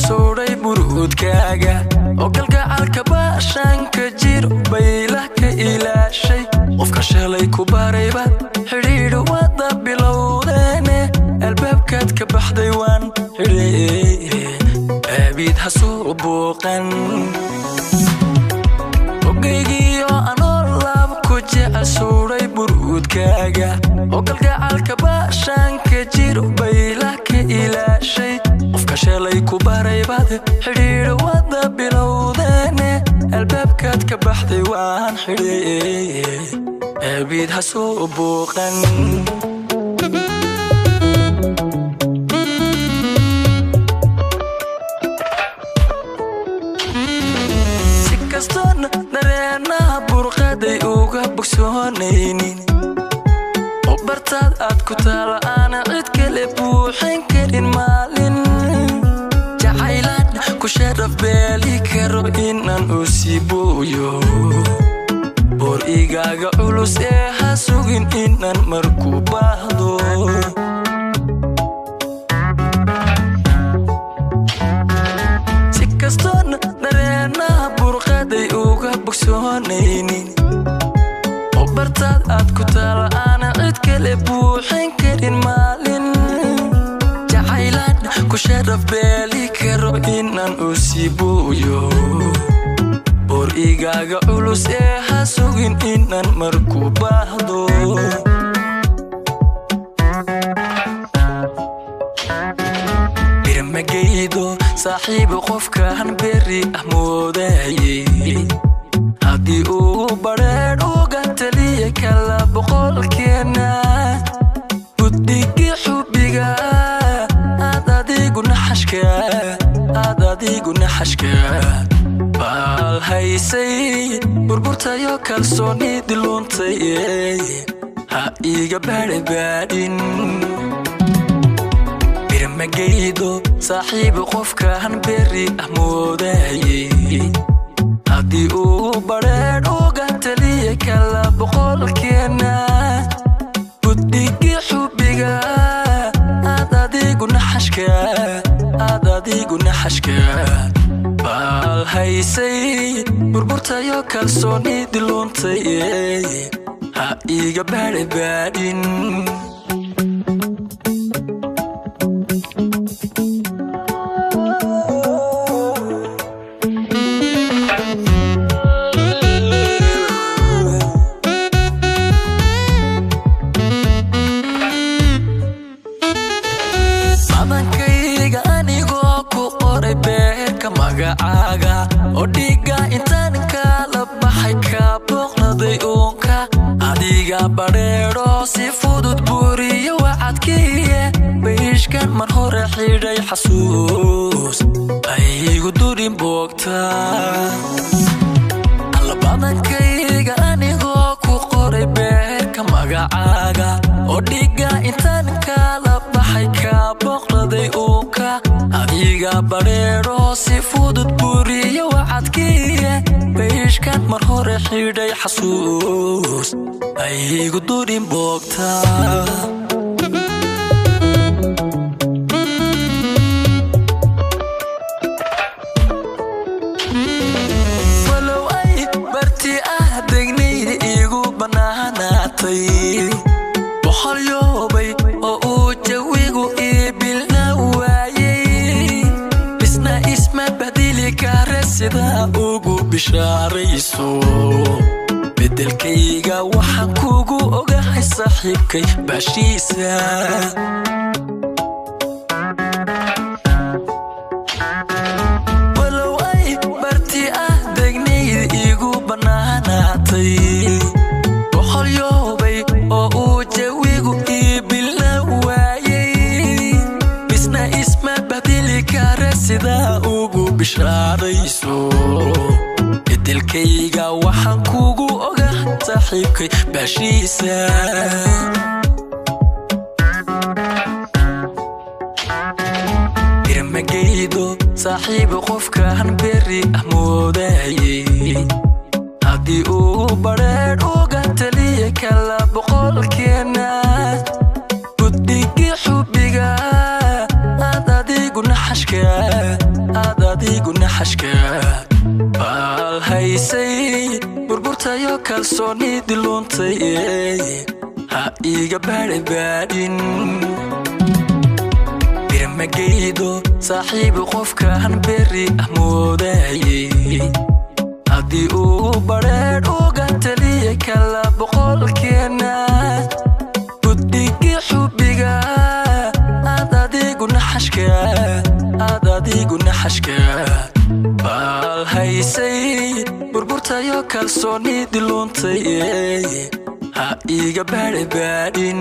Suuray burudkaaga oo kalgacalka baashanka jiro baylah ka ilaashay qofka shalay ku barayba xiriir wada bilowdeene albaabkaad ka baxday waan xiriir abid hasoo booqan ogeygiyo anoo laab ku jecel suuray burudkaaga oo kalgacalka baashanka jiro baylah ka ilaashay shalay ku baraybaad xiriir wada bilowdeene albaabkaad ka baxday waan xiriir abid hasoo booqan si kastoona dareenaha burqaday uga bogsoonaynin oo bartaad aad ku taala aana cid kale buuxin karin maalin kusharaf beeli karo inaan u siibuuyo bor igaaga culus ee ha sugin inaan marku baahdo si kastoona dareenaha burqaday uga bogsoonaynin oo bartaad aad ku taala aana cid kale buuxin karin maalin kusharaf beeli karo inaan u siibuuyo bor igaaga culus ee ha sugin inaan marku baahdo birmagaydo saaxiibo qofkaan beri ah moodayay haddii uu badheedh uga taliya kala boqolkeena guddigii xubbiga adigu naxashka baal haysay burburtayo kalsoonidi luntay ha iga baadhin birmagaydo saaxiibo qofkaan beri ah moodayay haddii uu badheedh uga taliya kala boqolkeena guddigii xubbiga adigu naxashka baal haysay burburtayo kalsoonidi luntay ha iga baadhin magacaaga oo dhiga intaan kala baxay ka booqnaday uunka adiga badheedho si fudud buriyo wacadkiye bayishkan mar hore xidhay xasuus aygu durin boogta allabadankayga anigoo ku qoray beerka magacaaga oo dhiga intaan kala baxay ka booqnaday uunka adiga badheedho si fudud buriyo wacadkiye bayishkan mar hore xidhay xasuus aygu durin boogta walow ay barti ah degnayda igu bannaanaatay boqolyoobay oo uu jawigu iibilna waayay isna isma badili kare sidaa ugu bishaarayso bedelkayga waxaan kugu ogahay saaxiibkay baashiisa walow ay barti ah degnayda igu bannaanaatay boqolyoobay oo uu jawigu iibilna waayay isna isma badili kare sidaa ugu bishaarayso bedelkayga waxaan kugu ogahay saaxiibkay baashiisa birmagaydo صاحب qofkan beri ahmoodayay haddii uu bareer uga taliya kala boqolkeena guddigii xubbiga aad adiguna xashka baal haysay burburtayo kalsoonidi luuntay ha iga baadhin birmagaydo saaxiib qofkan beri ahmoodayay haddii uu bareer uga taliya kala boqolkeena guddigii xubbiga aad adiguna xashka baal haysay burburtayo kalsoonidi luuntay ha iga baadhin